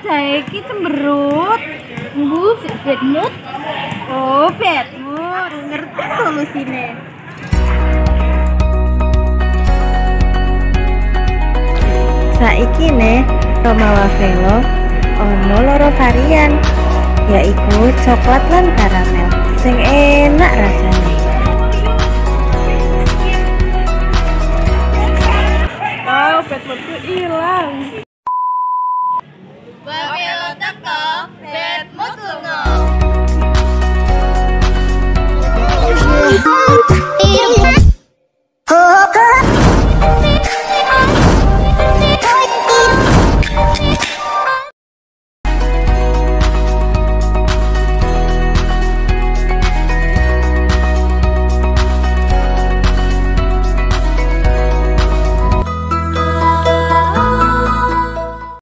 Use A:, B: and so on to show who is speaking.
A: saiki cemberut. Bu, bad mood. Oh, bad mood. Ngerti solusine.
B: Saiki ne Romawa Velo ono loro varian, yaiku coklat lan karamel sing enak rasanya.
A: Wow, bad moodku hilang.
C: Bavelo teko.